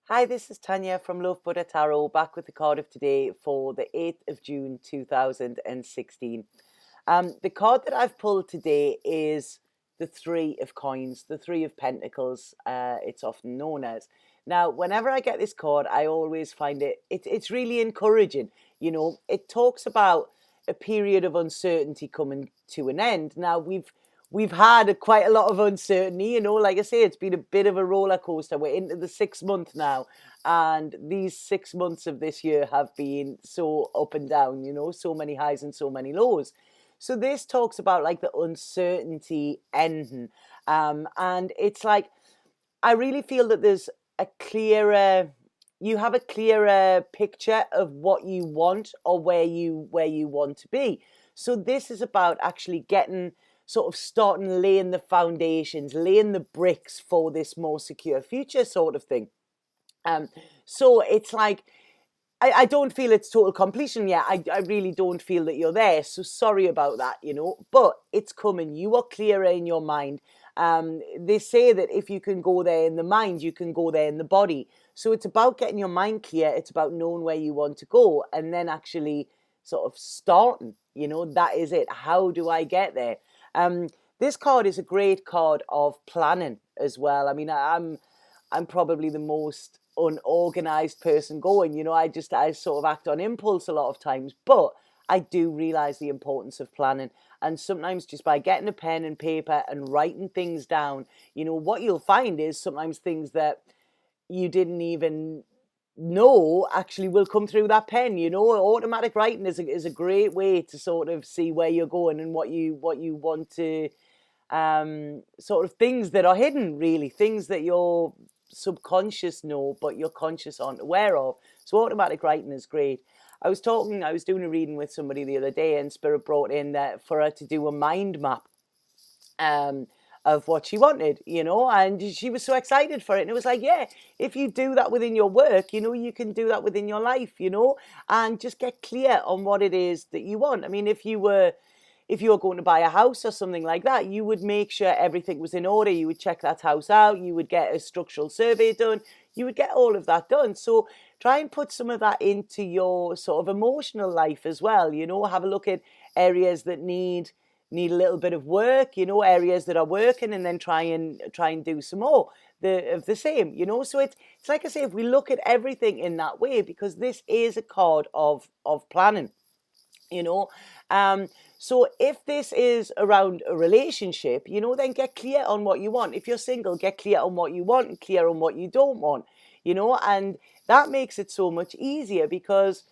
Hi, this is Tanya from Love Buddha Tarot, back with the card of today for the 8th of June 2016. The card that I've pulled today is the Three of Coins, the Three of Pentacles, it's often known as. Now, whenever I get this card, I always find it's really encouraging. It talks about a period of uncertainty coming to an end. Now, we've had quite a lot of uncertainty, like I say, it's been a bit of a roller coaster. We're into the 6th month now, and these 6 months of this year have been so up and down, so many highs and so many lows. So this talks about like the uncertainty ending, and it's like I really feel that there's a clearer you have a clearer picture of what you want or where you want to be. So this is about actually getting sort of starting laying the foundations, laying the bricks for this more secure future sort of thing. Um, so it's like I don't feel it's total completion yet. I really don't feel that you're there. So sorry about that, but it's coming. You are clearer in your mind. They say that if you can go there in the mind, you can go there in the body. So it's about getting your mind clear. It's about knowing where you want to go and then actually sort of starting, that is it. How do I get there? This card is a great card of planning as well. I mean, I'm probably the most unorganized person going. I sort of act on impulse a lot of times, but I do realize the importance of planning. And sometimes just by getting a pen and paper and writing things down, what you'll find is sometimes things that you didn't even know actually will come through that pen. Automatic writing is a great way to sort of see where you're going and what you want to sort of things that are hidden, really, things that your subconscious know but your conscious aren't aware of. So automatic writing is great. I was doing a reading with somebody the other day, and Spirit brought in that for her to do a mind map um of what she wanted, and she was so excited for it. And it was like, yeah, if you do that within your work, you can do that within your life, and just get clear on what it is that you want. I mean, if you were going to buy a house or something like that, you would make sure everything was in order. You would check that house out. You would get a structural survey done. You would get all of that done. So try and put some of that into your sort of emotional life as well. Have a look at areas that need a little bit of work. Areas that are working, and then try and do some more of the same. So it's like I say, if we look at everything in that way, because this is a card of planning. you know so if this is around a relationship, then get clear on what you want. If you're single, get clear on what you want and clear on what you don't want. And that makes it so much easier, because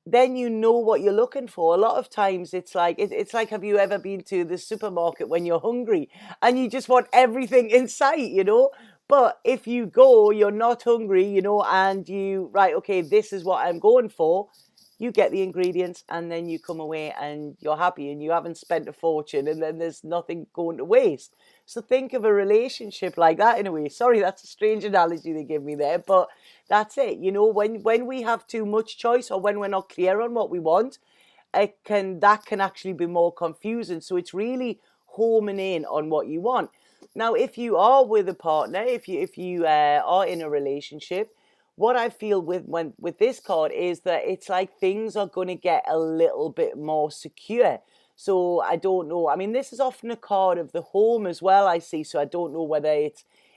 then you know what you're looking for. A lot of times it's like, have you ever been to the supermarket when you're hungry and you just want everything in sight? But if you go, you're not hungry, and you, right, okay, this is what I'm going for. You get the ingredients, and then you come away and you're happy, and you haven't spent a fortune, and then there's nothing going to waste. So think of a relationship like that in a way. Sorry, that's a strange analogy they give me there, but that's it. When we have too much choice, or when we're not clear on what we want, that can actually be more confusing. So it's really homing in on what you want. Now, if you are with a partner, if you are in a relationship, what I feel with this card is that it's like things are going to get a little bit more secure. So I don't know. I mean, this is often a card of the home as well, I see. So I don't know whether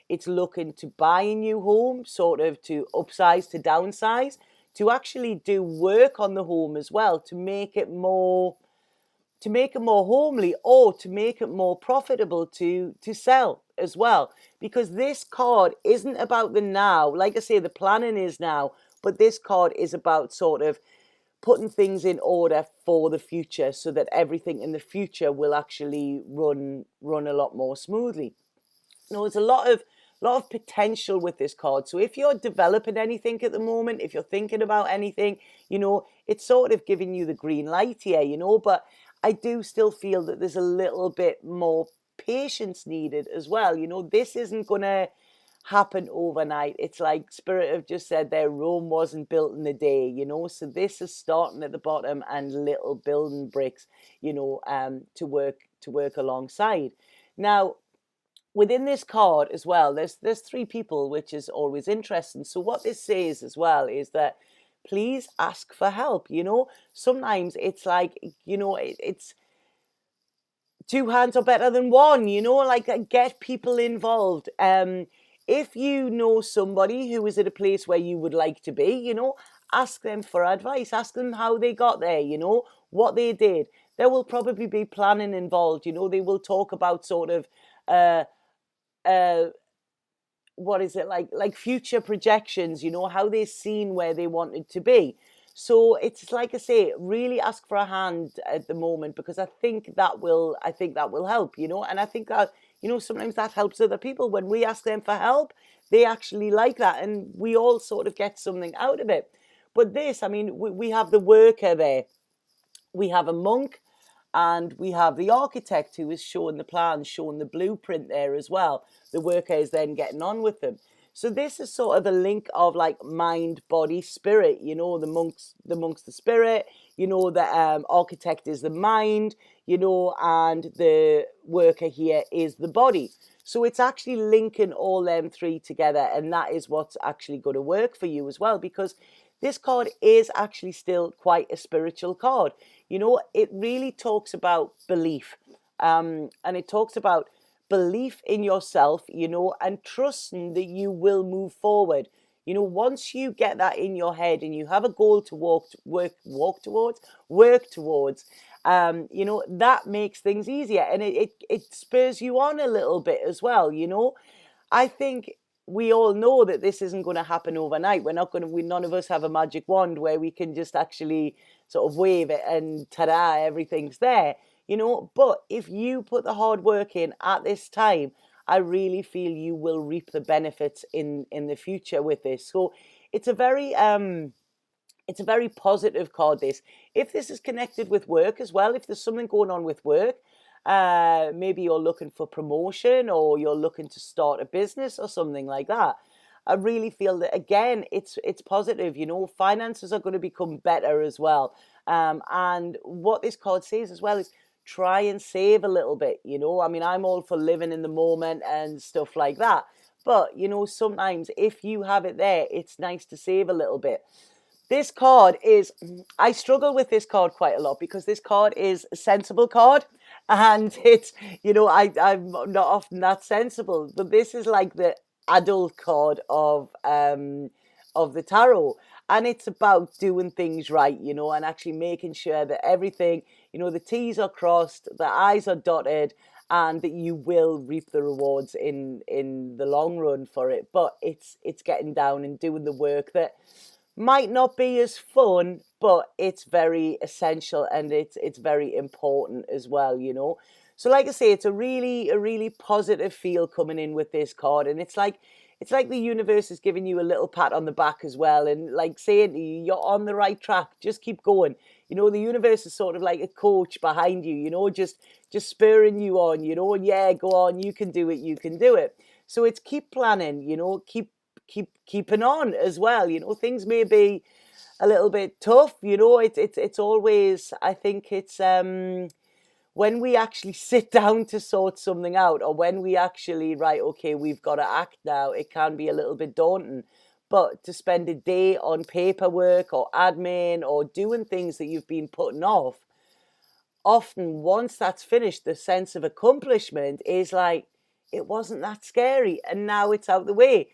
it's looking to buy a new home, sort of to upsize, to downsize, to actually do work on the home as well, to make it more homely, or to make it more profitable to sell as well. Because this card isn't about the now. Like I say, the planning is now, but this card is about sort of putting things in order for the future, so that everything in the future will actually run a lot more smoothly. There's a lot of potential with this card. So if you're developing anything at the moment, if you're thinking about anything, it's sort of giving you the green light here, but I do still feel that there's a little bit more patience needed as well. This isn't going to happen overnight. It's like Spirit have just said there, Rome wasn't built in a day, so this is starting at the bottom and little building bricks, to work alongside. Now, within this card as well, there's three people, which is always interesting. So what this says as well is that please ask for help. Sometimes it's like, it's two hands are better than one, like get people involved. If you know somebody who is at a place where you would like to be, ask them for advice, ask them how they got there, what they did. There will probably be planning involved, they will talk about sort of uh uh what is it, like future projections, how they seen where they wanted to be. So it's like I say, really ask for a hand at the moment, because I think that will help, and I think that, sometimes that helps other people when we ask them for help. They actually like that, and we all sort of get something out of it. But this, I mean, we have the worker there, we have a monk, and we have the architect who is showing the plans, showing the blueprint there as well. The worker is then getting on with them. So this is sort of a link of like mind, body, spirit. The monk's the spirit. The architect is the mind. And the worker here is the body. So it's actually linking all them three together, and that is what's actually going to work for you as well, because this card is actually still quite a spiritual card. It really talks about belief, and it talks about belief in yourself, and trusting that you will move forward. Once you get that in your head and you have a goal to work towards, that makes things easier, and it spurs you on a little bit as well. I think we all know that this isn't going to happen overnight. None of us have a magic wand where we can just actually sort of wave it and ta-da, everything's there. But if you put the hard work in at this time, I really feel you will reap the benefits in the future with this. So it's a very positive card, this. If this is connected with work as well, if there's something going on with work, maybe you're looking for promotion, or you're looking to start a business or something like that, I really feel that, again, it's positive. Finances are going to become better as well. And what this card says as well is try and save a little bit. I mean, I'm all for living in the moment and stuff like that. But, sometimes if you have it there, it's nice to save a little bit. This card is, I struggle with this card quite a lot, because this card is a sensible card, and it's, I'm not often that sensible, but this is like the adult card of the tarot, and it's about doing things right, and actually making sure that everything, the T's are crossed, the I's are dotted, and that you will reap the rewards in the long run for it. But it's getting down and doing the work that might not be as fun, but it's very essential, and it's very important as well. So like I say, it's a really positive feel coming in with this card, and it's like the universe is giving you a little pat on the back as well, and like saying to you, you're on the right track, just keep going. The universe is sort of like a coach behind you, just spurring you on, and yeah, go on, you can do it. So it's keep planning, keeping on as well. Things may be a little bit tough. It's always, I think it's when we actually sit down to sort something out, or when we actually, right, okay, we've got to act now, it can be a little bit daunting. But to spend a day on paperwork or admin or doing things that you've been putting off, often once that's finished, the sense of accomplishment is like, it wasn't that scary, and now it's out the way.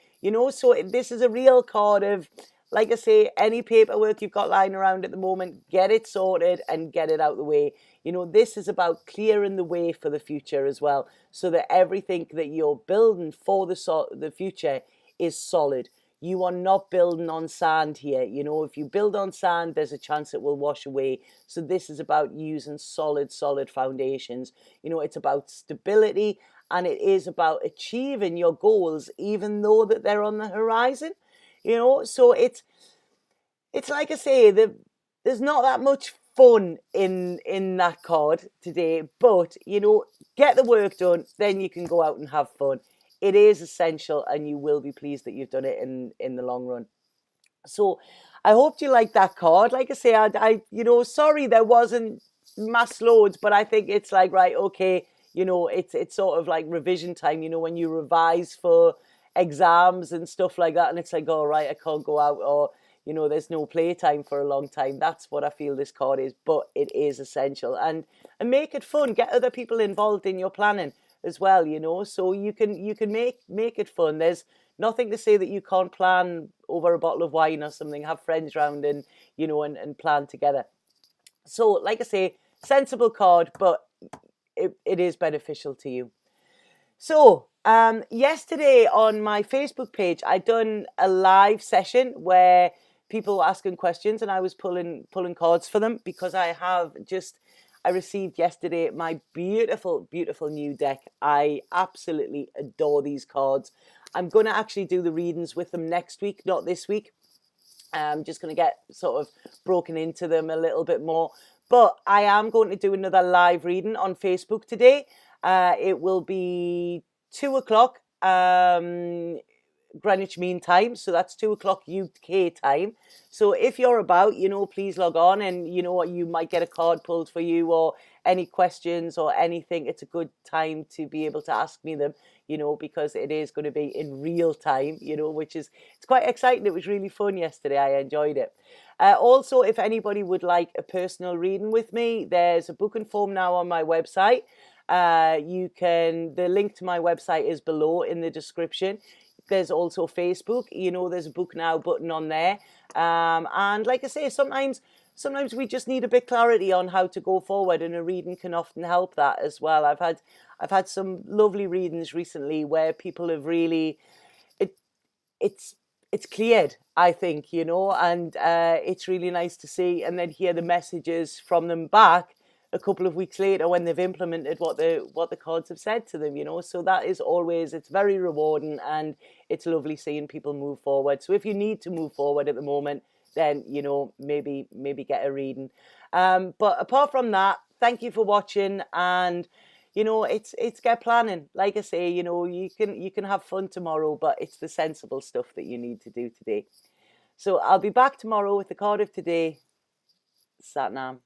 So this is a real card of, like I say, any paperwork you've got lying around at the moment, get it sorted and get it out the way. This is about clearing the way for the future as well, so that everything that you're building for the future is solid. You are not building on sand here. If you build on sand, there's a chance it will wash away. So this is about using solid foundations. It's about stability, and it is about achieving your goals, even though that they're on the horizon. So it's like I say, there's not that much fun in that card today, but get the work done, then you can go out and have fun. It is essential, and you will be pleased that you've done it in the long run. So I hope you like that card. Like I say, I sorry there wasn't mass loads, but I think it's like, right, okay, you know, it's sort of like revision time, you know, when you revise for exams and stuff like that, and it's like, all right, I can't go out, or you know, there's no playtime for a long time. That's what I feel this card is, but it is essential. And make it fun. Get other people involved in your planning as well, you know, so you can make it fun. There's nothing to say that you can't plan over a bottle of wine or something, have friends round and, you know, and plan together. So, like I say, sensible card, but it is beneficial to you. So, yesterday on my Facebook page, I done a live session where people were asking questions, and I was pulling cards for them because I received yesterday my beautiful, beautiful new deck. I absolutely adore these cards. I'm going to actually do the readings with them next week, not this week. I'm just going to get sort of broken into them a little bit more. But I am going to do another live reading on Facebook today. It will be 2 o'clock Greenwich Mean Time, so that's 2 o'clock UK time. So if you're about, you know, please log on, and you know what, you might get a card pulled for you, or any questions or anything. It's a good time to be able to ask me them, you know, because it is going to be in real time, you know, which is, it's quite exciting. It was really fun yesterday. I enjoyed it. Also, if anybody would like a personal reading with me, there's a booking form now on my website. The link to my website is below in the description. There's also Facebook, you know, there's a book now button on there. And like I say, sometimes we just need a bit clarity on how to go forward, and a reading can often help that as well. I've had some lovely readings recently where people have really, it's cleared, I think, you know, and it's really nice to see and then hear the messages from them back a couple of weeks later when they've implemented what the cards have said to them, you know. So that is always, it's very rewarding, and it's lovely seeing people move forward. So if you need to move forward at the moment, then, you know, maybe get a reading. But apart from that, thank you for watching, and you know, it's get planning. Like I say, you know, you can have fun tomorrow, but it's the sensible stuff that you need to do today. So I'll be back tomorrow with the card of today. Sat Nam.